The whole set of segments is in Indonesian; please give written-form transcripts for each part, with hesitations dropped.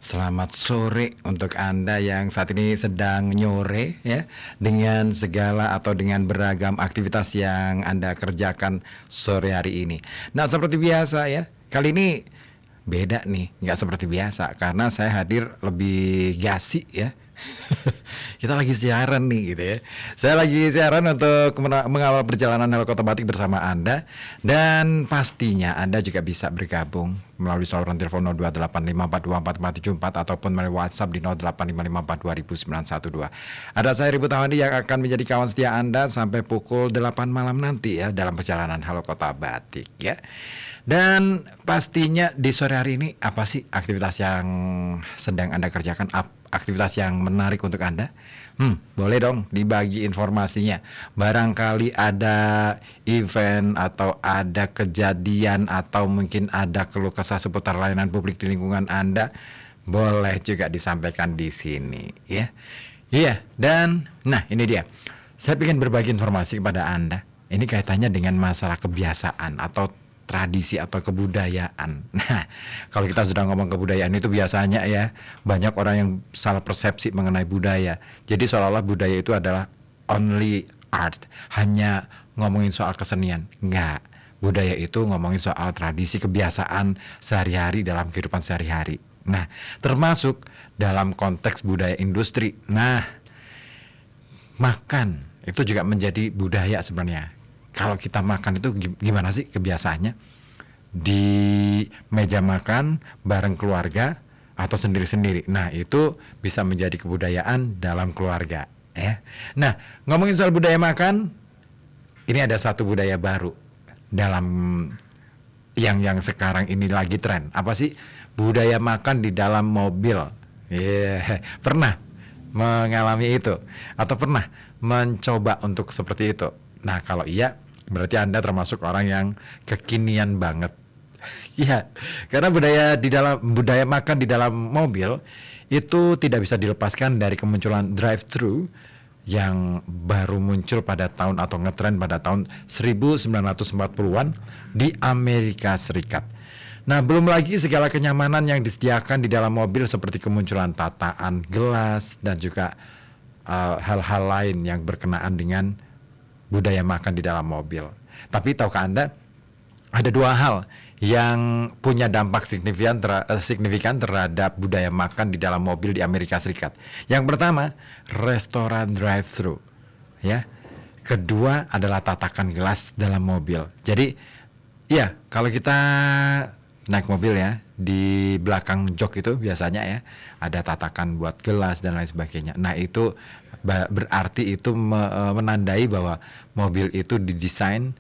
Selamat sore untuk Anda yang saat ini sedang nyore ya, dengan segala atau dengan beragam aktivitas yang Anda kerjakan sore hari ini. Nah, seperti biasa ya, kali ini beda nih, nggak seperti biasa karena saya hadir lebih gasi ya. Kita lagi siaran nih gitu ya. Saya lagi siaran untuk mengawal perjalanan Halo Kota Batik bersama Anda. Dan pastinya Anda juga bisa bergabung melalui saluran telepon 0285424474 ataupun melalui WhatsApp di 0855420912. Ada saya Ribu Tawandi yang akan menjadi kawan setia Anda sampai pukul 8 malam nanti ya dalam perjalanan Halo Kota Batik ya. Dan pastinya di sore hari ini apa sih aktivitas yang sedang Anda kerjakan? Aktivitas yang menarik untuk Anda? Boleh dong dibagi informasinya. Barangkali ada event atau ada kejadian atau mungkin ada keluh kesah seputar layanan publik di lingkungan Anda, boleh juga disampaikan di sini ya. Iya, dan nah ini dia. Saya ingin berbagi informasi kepada Anda. Ini kaitannya dengan masalah kebiasaan atau tradisi atau kebudayaan. Nah, kalau kita sudah ngomong kebudayaan itu biasanya ya banyak orang yang salah persepsi mengenai budaya. Jadi seolah-olah budaya itu adalah only art, hanya ngomongin soal kesenian. Enggak. Budaya itu ngomongin soal tradisi kebiasaan sehari-hari dalam kehidupan sehari-hari. Nah, termasuk dalam konteks budaya industri. Nah, makan itu juga menjadi budaya sebenarnya. Kalau kita makan itu gimana sih kebiasaannya? Di meja makan bareng keluarga atau sendiri-sendiri. Nah, itu bisa menjadi kebudayaan dalam keluarga ya. Nah, ngomongin soal budaya makan, ini ada satu budaya baru dalam yang sekarang ini lagi tren. Apa sih? Budaya makan di dalam mobil. Pernah mengalami itu atau pernah mencoba untuk seperti itu? Nah, kalau iya, berarti Anda termasuk orang yang kekinian banget. Ya, karena budaya makan di dalam mobil itu tidak bisa dilepaskan dari kemunculan drive-thru yang baru muncul pada tahun atau ngetren pada tahun 1940-an di Amerika Serikat. Nah, belum lagi segala kenyamanan yang disediakan di dalam mobil seperti kemunculan tataan gelas dan juga hal-hal lain yang berkenaan dengan budaya makan di dalam mobil. Tapi tahukah Anda ada dua hal yang punya dampak signifikan terhadap budaya makan di dalam mobil di Amerika Serikat. Yang pertama, restoran drive-thru, ya. Kedua adalah tatakan gelas dalam mobil. Jadi, ya kalau kita naik mobil ya, di belakang jok itu biasanya ya ada tatakan buat gelas dan lain sebagainya. Nah, itu berarti itu menandai bahwa mobil itu didesain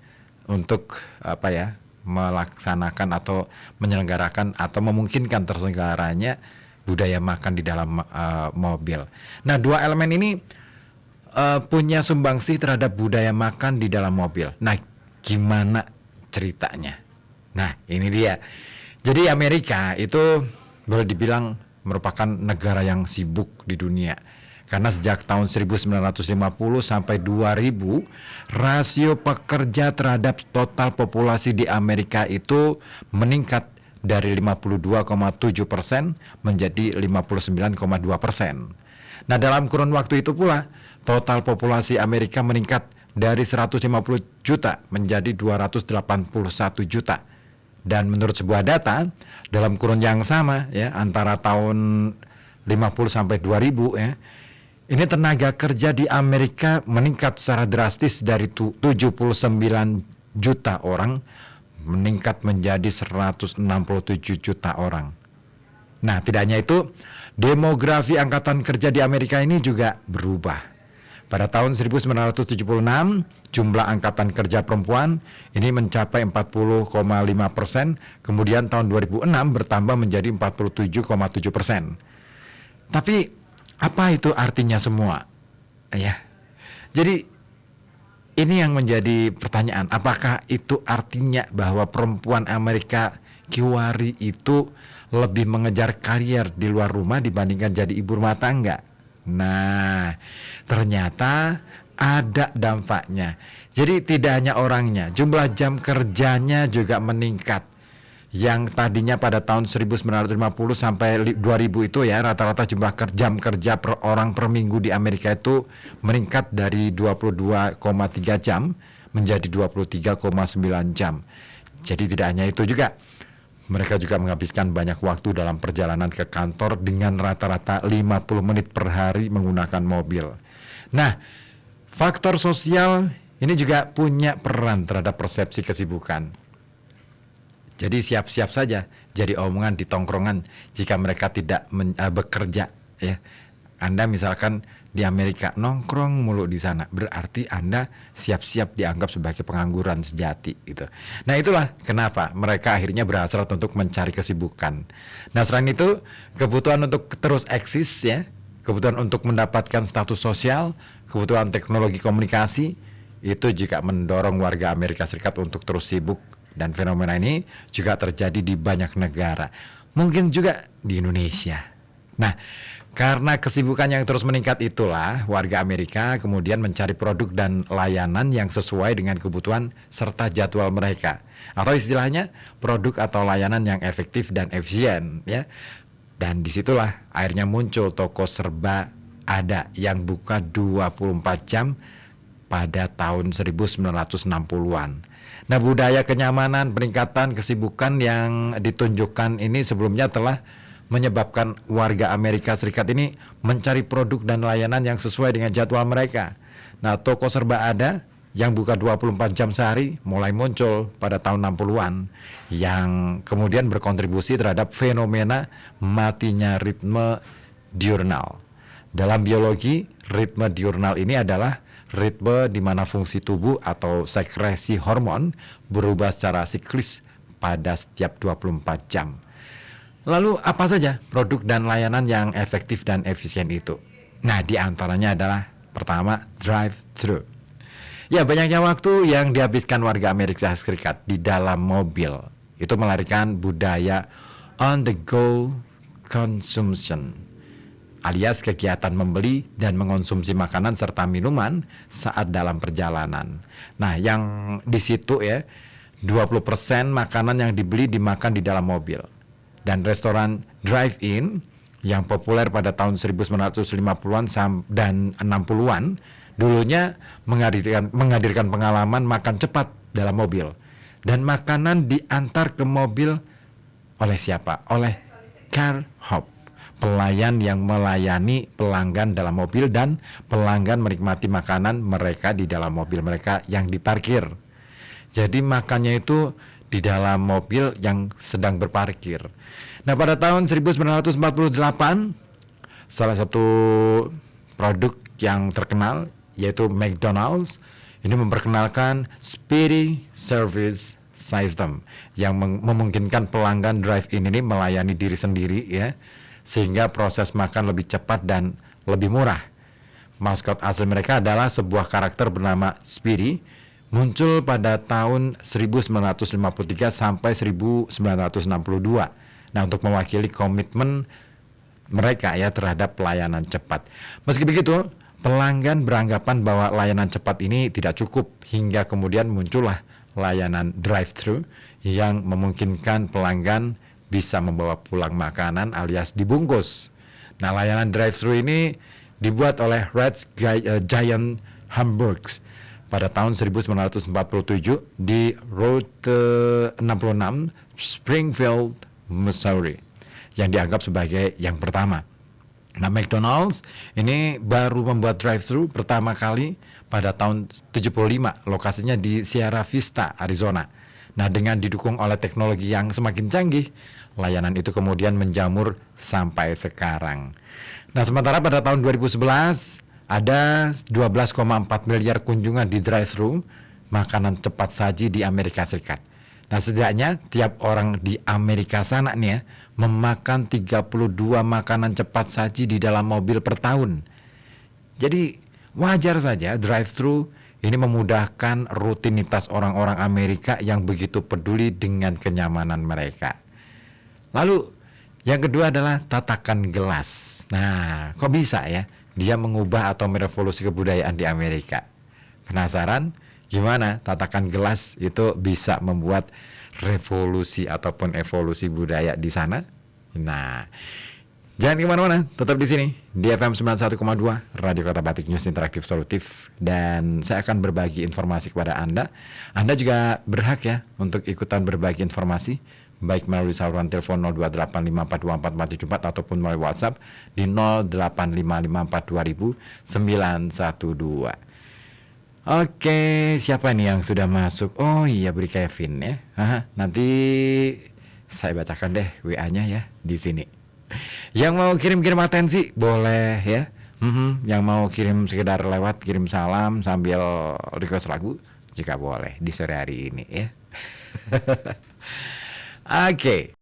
untuk apa ya, melaksanakan atau menyelenggarakan atau memungkinkan terselenggaranya budaya makan di dalam mobil. Nah, dua elemen ini punya sumbangsih terhadap budaya makan di dalam mobil. Nah, gimana ceritanya? Nah, ini dia. Jadi Amerika itu boleh dibilang merupakan negara yang sibuk di dunia. Karena sejak tahun 1950 sampai 2000, rasio pekerja terhadap total populasi di Amerika itu meningkat dari 52,7% menjadi 59,2%. Nah, dalam kurun waktu itu pula, total populasi Amerika meningkat dari 150 juta menjadi 281 juta. Dan menurut sebuah data, dalam kurun yang sama ya, antara tahun 50 sampai 2000 ya, ini tenaga kerja di Amerika meningkat secara drastis dari 79 juta orang meningkat menjadi 167 juta orang. Nah, tidak hanya itu, demografi angkatan kerja di Amerika ini juga berubah. Pada tahun 1976, jumlah angkatan kerja perempuan ini mencapai 40,5%, kemudian tahun 2006 bertambah menjadi 47,7%. Tapi apa itu artinya semua? Ya. Jadi ini yang menjadi pertanyaan, apakah itu artinya bahwa perempuan Amerika Kiwari itu lebih mengejar karier di luar rumah dibandingkan jadi ibu rumah tangga? Nah, ternyata ada dampaknya. Jadi tidak hanya orangnya, jumlah jam kerjanya juga meningkat. yang tadinya pada tahun 1950 sampai 2000 itu ya, rata-rata jumlah jam kerja per orang per minggu di Amerika itu meningkat dari 22,3 jam menjadi 23,9 jam. Jadi tidak hanya itu juga, mereka juga menghabiskan banyak waktu dalam perjalanan ke kantor dengan rata-rata 50 menit per hari menggunakan mobil. Nah, faktor sosial ini juga punya peran terhadap persepsi kesibukan. Jadi siap-siap saja jadi omongan di tongkrongan jika mereka tidak bekerja ya. Anda misalkan di Amerika nongkrong mulu di sana, berarti Anda siap-siap dianggap sebagai pengangguran sejati gitu. Nah, itulah kenapa mereka akhirnya berhasrat untuk mencari kesibukan. Nah, selain itu, kebutuhan untuk terus eksis ya, kebutuhan untuk mendapatkan status sosial, kebutuhan teknologi komunikasi itu juga mendorong warga Amerika Serikat untuk terus sibuk, dan fenomena ini juga terjadi di banyak negara, mungkin juga di Indonesia. Nah, karena kesibukan yang terus meningkat itulah warga Amerika kemudian mencari produk dan layanan yang sesuai dengan kebutuhan serta jadwal mereka, atau istilahnya produk atau layanan yang efektif dan efisien ya. Dan disitulah akhirnya muncul toko serba ada yang buka 24 jam pada tahun 1960-an. Nah, budaya kenyamanan, peningkatan kesibukan yang ditunjukkan ini sebelumnya telah menyebabkan warga Amerika Serikat ini mencari produk dan layanan yang sesuai dengan jadwal mereka. Nah, toko serba ada yang buka 24 jam sehari mulai muncul pada tahun 60-an yang kemudian berkontribusi terhadap fenomena matinya ritme diurnal. Dalam biologi, ritme diurnal ini adalah ritme di mana fungsi tubuh atau sekresi hormon berubah secara siklis pada setiap 24 jam. Lalu apa saja produk dan layanan yang efektif dan efisien itu? Nah, di antaranya adalah pertama, drive-thru. Ya, banyaknya waktu yang dihabiskan warga Amerika Serikat di dalam mobil itu melarikan budaya on-the-go consumption, alias kegiatan membeli dan mengonsumsi makanan serta minuman saat dalam perjalanan. Nah, yang di situ ya, 20% makanan yang dibeli dimakan di dalam mobil. Dan restoran drive-in yang populer pada tahun 1950-an dan 60-an dulunya menghadirkan pengalaman makan cepat dalam mobil. Dan makanan diantar ke mobil oleh siapa? Oleh car hop, pelayan yang melayani pelanggan dalam mobil, dan pelanggan menikmati makanan mereka di dalam mobil mereka yang diparkir. Jadi makannya itu di dalam mobil yang sedang berparkir. Nah, pada tahun 1948 salah satu produk yang terkenal yaitu McDonald's ini memperkenalkan Speedy Service System yang memungkinkan pelanggan drive-in ini melayani diri sendiri ya, sehingga proses makan lebih cepat dan lebih murah. Maskot asli mereka adalah sebuah karakter bernama Speedy, muncul pada tahun 1953 sampai 1962. Nah, untuk mewakili komitmen mereka ya terhadap pelayanan cepat. Meski begitu, pelanggan beranggapan bahwa layanan cepat ini tidak cukup, hingga kemudian muncullah layanan drive-thru yang memungkinkan pelanggan bisa membawa pulang makanan alias dibungkus. Nah, layanan drive-thru ini dibuat oleh Red Giant Hamburgers pada tahun 1947 di Route 66, Springfield, Missouri, yang dianggap sebagai yang pertama. Nah, McDonald's ini baru membuat drive-thru pertama kali pada tahun 75, lokasinya di Sierra Vista, Arizona. Nah, dengan didukung oleh teknologi yang semakin canggih, layanan itu kemudian menjamur sampai sekarang. Nah, sementara pada tahun 2011 ada 12,4 miliar kunjungan di drive-thru makanan cepat saji di Amerika Serikat. Nah, setidaknya tiap orang di Amerika sana nih ya, memakan 32 makanan cepat saji di dalam mobil per tahun. Jadi wajar saja drive-thru ini memudahkan rutinitas orang-orang Amerika yang begitu peduli dengan kenyamanan mereka. Lalu yang kedua adalah tatakan gelas. Nah, kok bisa ya dia mengubah atau merevolusi kebudayaan di Amerika? Penasaran? Gimana tatakan gelas itu bisa membuat revolusi ataupun evolusi budaya di sana. Nah, jangan kemana-mana, tetap di sini di FM 91,2 Radio Kota Batik, News Interaktif Solutif, dan saya akan berbagi informasi kepada Anda. Anda juga berhak ya untuk ikutan berbagi informasi, baik melalui saluran telepon 0285424474 ataupun melalui WhatsApp di 0855420912. Oke, siapa nih yang sudah masuk? Oh iya, Bri Kevin ya. Nanti saya bacakan deh WA-nya ya di sini. Yang mau kirim-kirim atensi boleh ya. Yang mau kirim sekedar lewat kirim salam sambil request lagu juga boleh di sore hari ini ya. Oke.